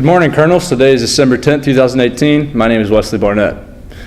Good morning, Colonels. Today is December 10th, 2018. My name is Wesley Barnett.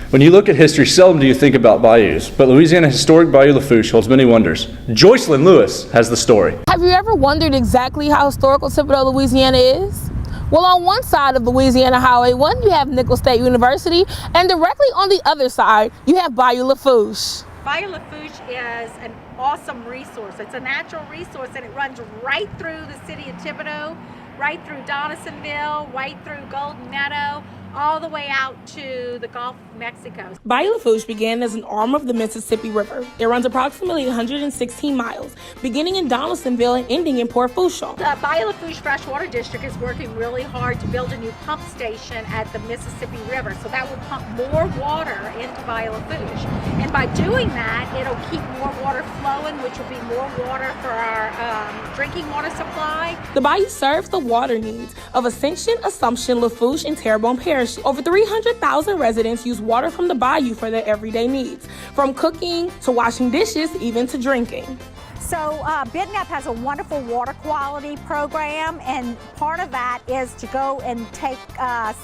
When you look at history, seldom do you think about bayous, but Louisiana historic Bayou Lafourche holds many wonders. Joycelyn Lewis has the story. Have you ever wondered exactly how historical Thibodaux, Louisiana is? Well, on one side of Louisiana Highway 1, you have Nicholls State University, and directly on the other side, you have Bayou Lafourche. Bayou Lafourche is an awesome resource. It's a natural resource, and it runs right through the city of Thibodaux, right through Donaldsonville, right through Golden Meadow, all the way out to the Gulf of Mexico. Bayou Lafourche began as an arm of the Mississippi River. It runs approximately 116 miles, beginning in Donaldsonville and ending in Port Fourchon. The Bayou Lafourche Freshwater District is working really hard to build a new pump station at the Mississippi River, so that will pump more water into Bayou Lafourche. And by doing that, it'll keep more water flowing, which will be more water for our drinking water supply. The bayou serves the water needs of Ascension, Assumption, Lafourche, and Terrebonne Parish. Over 300,000 residents use water from the bayou for their everyday needs, from cooking to washing dishes, even to drinking. So BidNEP has a wonderful water quality program, and part of that is to go and take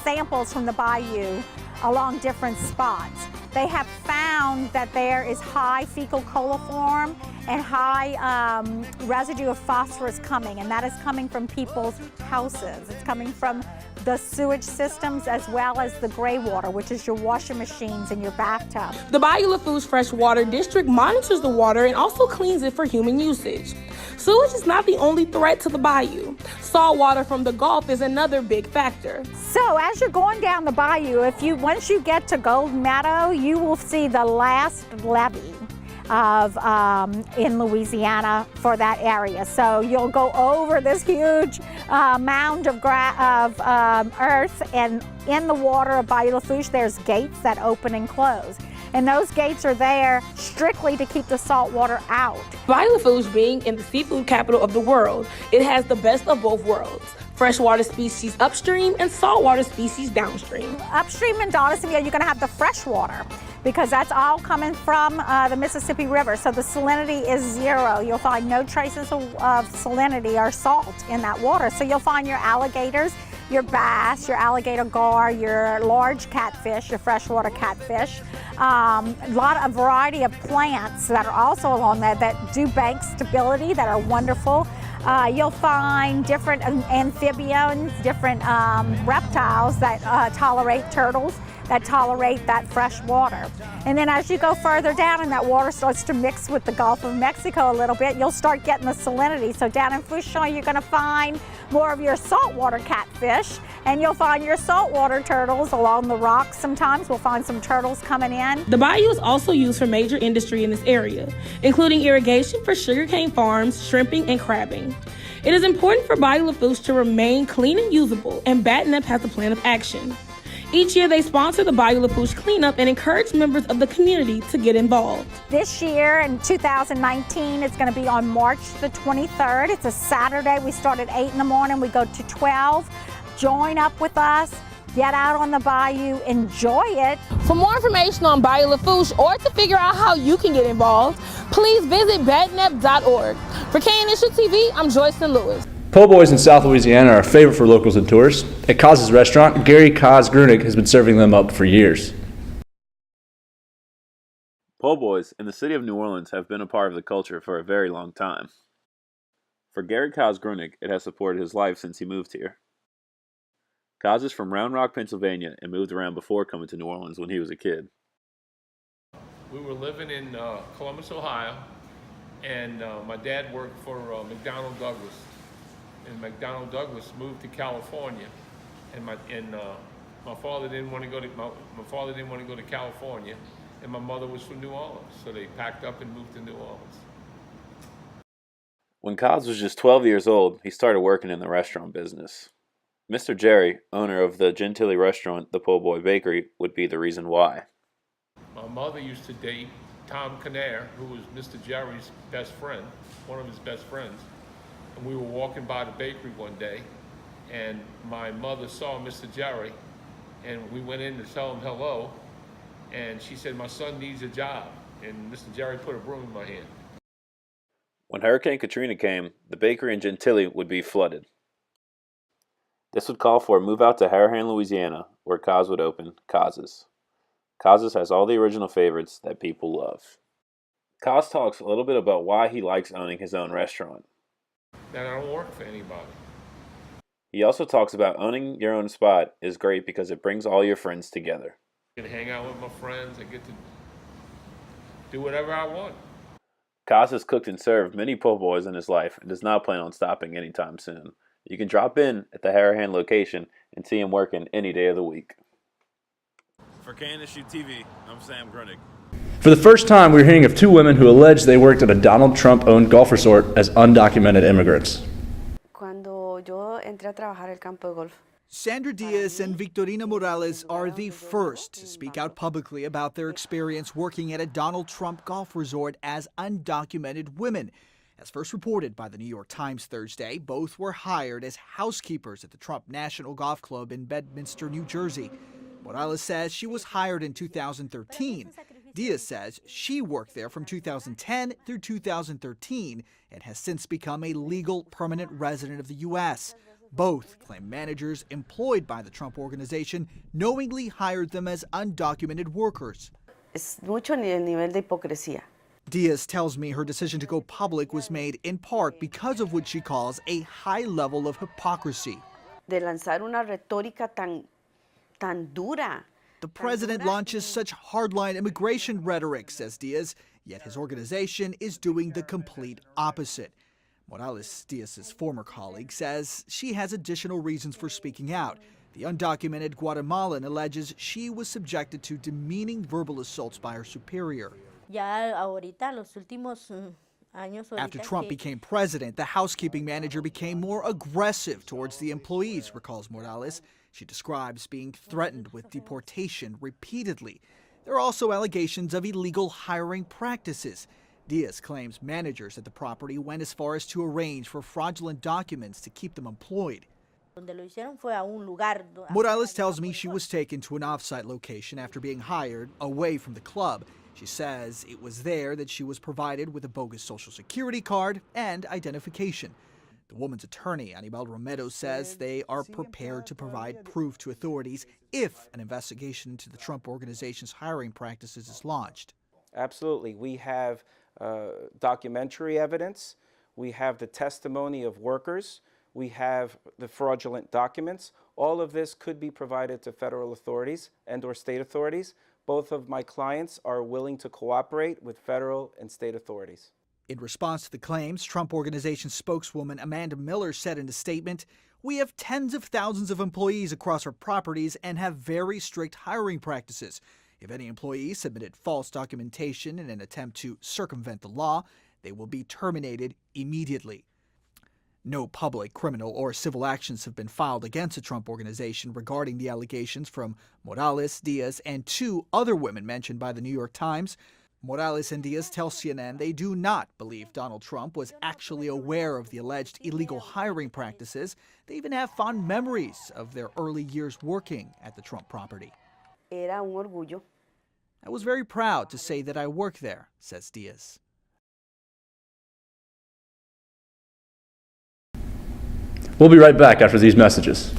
samples from the bayou along different spots. They have found that there is high fecal coliform and high residue of phosphorus coming, and that is coming from people's houses. It's coming from the sewage systems as well as the gray water, which is your washing machines and your bathtub. The Bayou Lafourche Freshwater District monitors the water and also cleans it for human usage. Sewage is not the only threat to the bayou. Salt water from the Gulf is another big factor. So as you're going down the bayou, once you get to Golden Meadow, you will see the last levee in Louisiana for that area. So you'll go over this huge mound of earth, and in the water of Bayou Lafourche, there's gates that open and close. And those gates are there strictly to keep the salt water out. Bayou Lafourche being in the seafood capital of the world, it has the best of both worlds. Freshwater species upstream and saltwater species downstream. Upstream in Donaldsonville, you're gonna have the freshwater because that's all coming from the Mississippi River. So the salinity is zero. You'll find no traces of salinity or salt in that water. So you'll find your alligators, your bass, your alligator gar, your large catfish, your freshwater catfish, a variety of plants that are also along there that do bank stability that are wonderful. You'll find different amphibians, different reptiles that tolerate turtles, that tolerate that fresh water. And then as you go further down and that water starts to mix with the Gulf of Mexico a little bit, you'll start getting the salinity. So down in Fourchon, you're gonna find more of your saltwater catfish, and you'll find your saltwater turtles along the rocks. Sometimes we'll find some turtles coming in. The bayou is also used for major industry in this area, including irrigation for sugarcane farms, shrimping, and crabbing. It is important for Bayou Lafourche to remain clean and usable, and BATNEP has a plan of action. Each year, they sponsor the Bayou Lafourche cleanup and encourage members of the community to get involved. This year, in 2019, it's going to be on March the 23rd. It's a Saturday. We start at 8 in the morning. We go to 12. Join up with us. Get out on the bayou. Enjoy it. For more information on Bayou Lafourche or to figure out how you can get involved, please visit batnep.org. For KNSU TV, I'm Joycelyn Lewis. Po' Boys in South Louisiana are a favorite for locals and tourists. At Kaz's restaurant, Gary Kaz Grunig has been serving them up for years. Po' Boys in the city of New Orleans have been a part of the culture for a very long time. For Gary Kaz Grunig, it has supported his life since he moved here. Kaz is from Round Rock, Pennsylvania, and moved around before coming to New Orleans when he was a kid. We were living in Columbus, Ohio, and my dad worked for McDonnell Douglas. And McDonnell Douglas moved to California, and my father didn't want to go to California, and my mother was from New Orleans, so they packed up and moved to New Orleans. When Kaz was just 12 years old, he started working in the restaurant business. Mr. Jerry, owner of the Gentilly restaurant, the Po' Boy Bakery, would be the reason why. My mother used to date Tom Canair, who was Mr. Jerry's best friend, one of his best friends. And we were walking by the bakery one day, and my mother saw Mr. Jerry, and we went in to tell him hello, and she said, "My son needs a job," and Mr. Jerry put a broom in my hand. When Hurricane Katrina came, the bakery in Gentilly would be flooded. This would call for a move out to Harahan, Louisiana, where Kaz would open Kaz's. Kaz's has all the original favorites that people love. Kaz talks a little bit about why he likes owning his own restaurant. That I don't work for anybody. He also talks about owning your own spot is great because it brings all your friends together. I can hang out with my friends and get to do whatever I want. Kaz has cooked and served many po' boys in his life and does not plan on stopping anytime soon. You can drop in at the Harahan location and see him working any day of the week. For KNSU TV, I'm Sam Grunig. For the first time, we're hearing of two women who allege they worked at a Donald Trump-owned golf resort as undocumented immigrants. Cuando yo entré a trabajar el campo de golf. Sandra Diaz and Victorina Morales are the first to speak out publicly about their experience working at a Donald Trump golf resort as undocumented women. As first reported by the New York Times Thursday, both were hired as housekeepers at the Trump National Golf Club in Bedminster, New Jersey. Morales says she was hired in 2013. Diaz says she worked there from 2010 through 2013 and has since become a legal permanent resident of the U.S. Both claim managers employed by the Trump Organization knowingly hired them as undocumented workers. Es mucho el nivel de hipocresía. Diaz tells me her decision to go public was made in part because of what she calls a high level of hypocrisy. De lanzar una retórica tan dura. The president launches such hardline immigration rhetoric, says Diaz, yet his organization is doing the complete opposite. Morales, Diaz's former colleague, says she has additional reasons for speaking out. The undocumented Guatemalan alleges she was subjected to demeaning verbal assaults by her superior. After Trump became president, the housekeeping manager became more aggressive towards the employees, recalls Morales. She describes being threatened with deportation repeatedly. There are also allegations of illegal hiring practices. Diaz claims managers at the property went as far as to arrange for fraudulent documents to keep them employed. Morales tells me she was taken to an off-site location after being hired away from the club. She says it was there that she was provided with a bogus Social Security card and identification. The woman's attorney, Anibal Romero, says they are prepared to provide proof to authorities if an investigation into the Trump Organization's hiring practices is launched. Absolutely. We have documentary evidence. We have the testimony of workers. We have the fraudulent documents. All of this could be provided to federal authorities and/or state authorities. Both of my clients are willing to cooperate with federal and state authorities. In response to the claims, Trump Organization spokeswoman Amanda Miller said in a statement, "We have tens of thousands of employees across our properties and have very strict hiring practices. If any employee submitted false documentation in an attempt to circumvent the law, they will be terminated immediately." No public, criminal, or civil actions have been filed against the Trump Organization regarding the allegations from Morales, Diaz, and two other women mentioned by the New York Times. Morales and Diaz tell CNN they do not believe Donald Trump was actually aware of the alleged illegal hiring practices. They even have fond memories of their early years working at the Trump property. Era un orgullo. "I was very proud to say that I worked there," says Diaz. We'll be right back after these messages.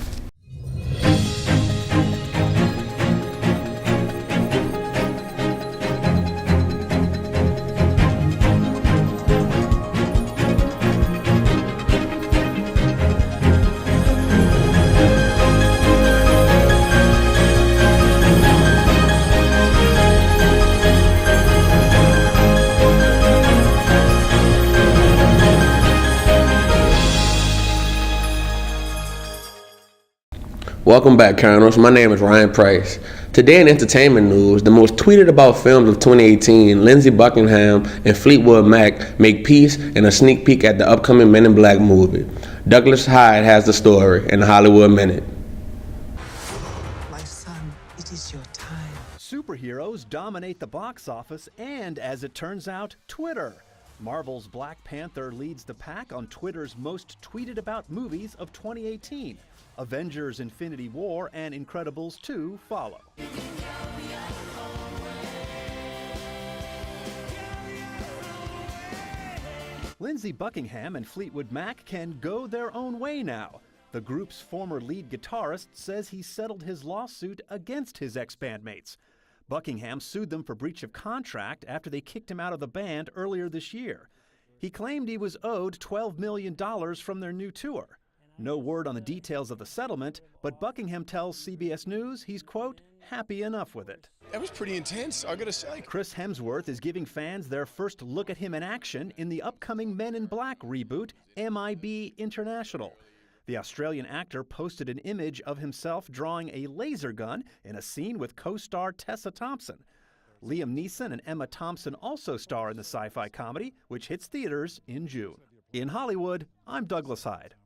Welcome back, Colonels. My name is Ryan Price. Today in entertainment news, the most tweeted about films of 2018, Lindsey Buckingham and Fleetwood Mac make peace and a sneak peek at the upcoming Men in Black movie. Douglas Hyde has the story in the Hollywood Minute. My son, it is your time. Superheroes dominate the box office and, as it turns out, Twitter. Marvel's Black Panther leads the pack on Twitter's most tweeted about movies of 2018. Avengers: Infinity War and Incredibles 2 follow. Lindsey Buckingham and Fleetwood Mac can go their own way now. The group's former lead guitarist says he settled his lawsuit against his ex-bandmates. Buckingham sued them for breach of contract after they kicked him out of the band earlier this year. He claimed he was owed $12 million from their new tour. No word on the details of the settlement, but Buckingham tells CBS News he's, quote, happy enough with it. That was pretty intense, I gotta say. Chris Hemsworth is giving fans their first look at him in action in the upcoming Men in Black reboot, MIB International. The Australian actor posted an image of himself drawing a laser gun in a scene with co-star Tessa Thompson. Liam Neeson and Emma Thompson also star in the sci-fi comedy, which hits theaters in June. In Hollywood, I'm Douglas Hyde.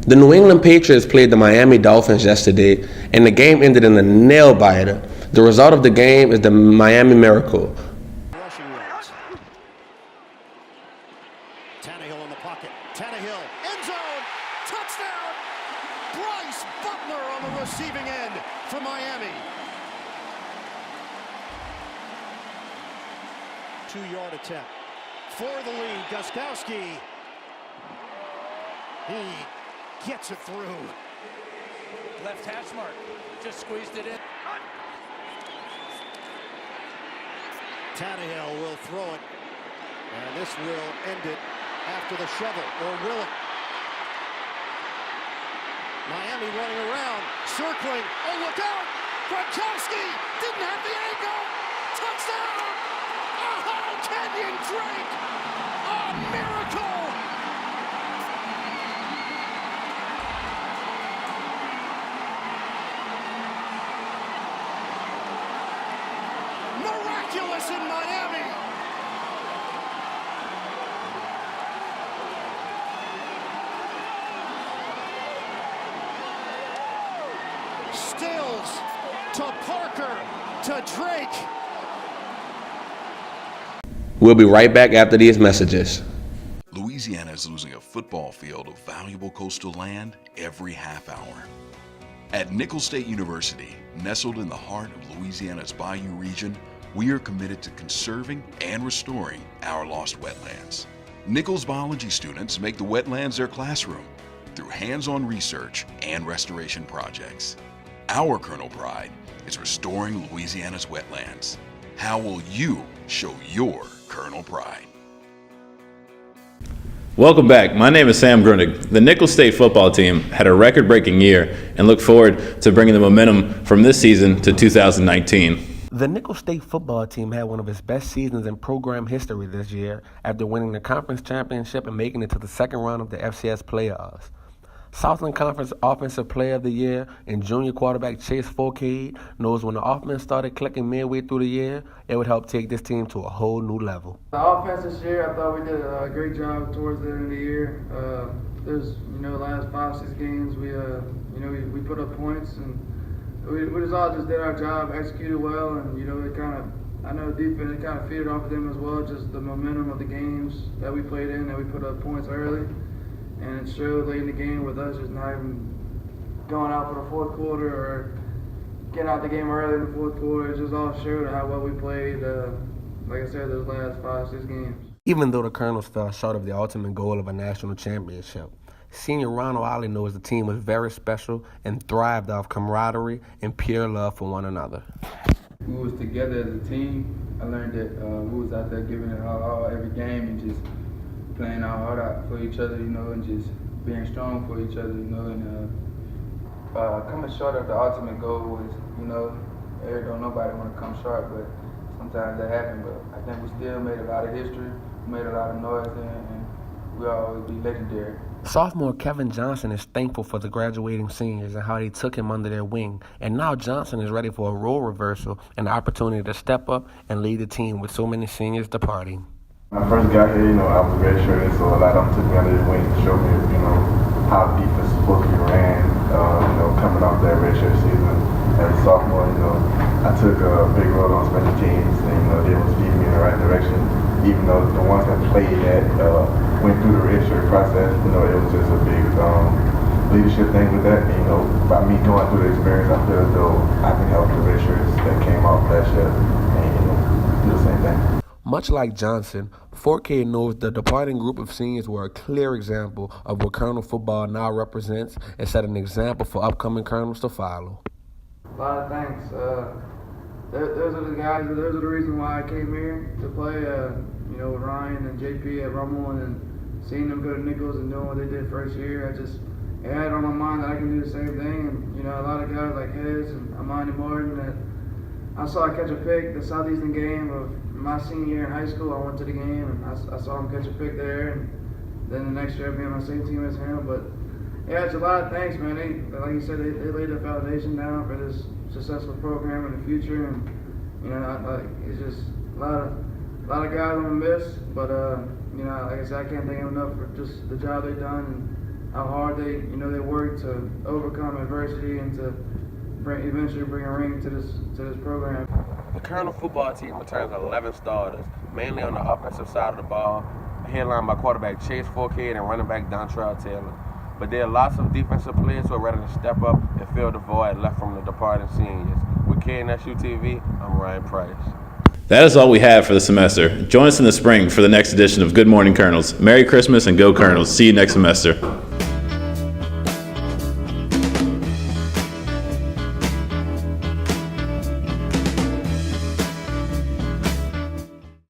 The New England Patriots played the Miami Dolphins yesterday, and the game ended in a nail-biter. The result of the game is the Miami Miracle. Rushing yards. Tannehill in the pocket. Tannehill, end zone, touchdown! Bryce Butler on the receiving end for Miami. 2-yard attempt for the lead. Gostkowski. He gets it through. Left hash mark. Just squeezed it in. Tannehill will throw it. And this will end it after the shovel, or will it? Miami running around, circling. Oh, look out! Gronkowski didn't have the angle. Touchdown! Oh, Kenyon Drake! A miracle! Miraculous in Miami! Stills to Parker to Drake. We'll be right back after these messages. Louisiana is losing a football field of valuable coastal land every half hour. At Nicholls State University, nestled in the heart of Louisiana's Bayou region, we are committed to conserving and restoring our lost wetlands. Nicholls biology students make the wetlands their classroom through hands-on research and restoration projects. Our Colonel Pride is restoring Louisiana's wetlands. How will you show your Colonel Pride? Welcome back. My name is Sam Grunig. The Nicholls State football team had a record-breaking year and look forward to bringing the momentum from this season to 2019. The Nicholls State football team had one of its best seasons in program history this year after winning the conference championship and making it to the second round of the FCS playoffs. Southland Conference Offensive Player of the Year and junior quarterback Chase Folcade knows when the offense started clicking midway through the year, it would help take this team to a whole new level. The offense this year, I thought we did a great job towards the end of the year. There's, the last 5-6 games, we put up points, and we just all just did our job, executed well, and I know defense kind of feeded off of them as well, just the momentum of the games that we played in, that we put up points early. And it showed late in the game with us just not even going out for the fourth quarter or getting out the game early in the fourth quarter. It just all showed how well we played, like I said, those last 5-6 games. Even though the Colonels fell short of the ultimate goal of a national championship, senior Ronald Ollie knows the team was very special and thrived off camaraderie and pure love for one another. We was together as a team. I learned that we was out there giving it all every game and just playing our heart out for each other, and just being strong for each other, and coming short of the ultimate goal was, don't nobody want to come short, but sometimes that happens. But I think we still made a lot of history, made a lot of noise, and we'll always be legendary. Sophomore Kevin Johnson is thankful for the graduating seniors and how they took him under their wing, and now Johnson is ready for a role reversal and the opportunity to step up and lead the team with so many seniors departing. When I first got here, I was redshirted, so a lot of them took me under their wing to show me, how defense is supposed to be ran, coming off that redshirt season. As a sophomore, I took a big role on special teams, and, they was feeding me in the right direction. Even though the ones that played that went through the redshirt process, it was just a big leadership thing with that. And, by me going through the experience, I feel as though I can help the redshirts that came off last year and, do the same thing. Much like Johnson, Fort Cade knows the departing group of seniors were a clear example of what Colonel football now represents and set an example for upcoming Colonels to follow. A lot of thanks. Those are the guys, those are the reason why I came here to play, with Ryan and JP at Rummel, and seeing them go to Nichols and doing what they did first year. It had on my mind that I can do the same thing. And, a lot of guys like Hez and Amani Martin that I saw catch a pick, the Southeastern game of my senior year in high school. I went to the game and I saw him catch a pick there, and then the next year I'd be on the same team as him. But yeah, it's a lot of thanks, man. Like you said, they laid the foundation down for this successful program in the future, and it's just a lot of guys I'm gonna miss. But like I said, I can't thank them enough for just the job they've done and how hard they worked to overcome adversity and to eventually bring a ring to this program. The Colonel football team returns 11 starters, mainly on the offensive side of the ball, headlined by quarterback Chase Fort Cade and running back Dontrell Taylor. But there are lots of defensive players who are ready to step up and fill the void left from the departing seniors. With KNSU TV, I'm Ryan Price. That is all we have for the semester. Join us in the spring for the next edition of Good Morning Colonels. Merry Christmas and go Colonels. See you next semester.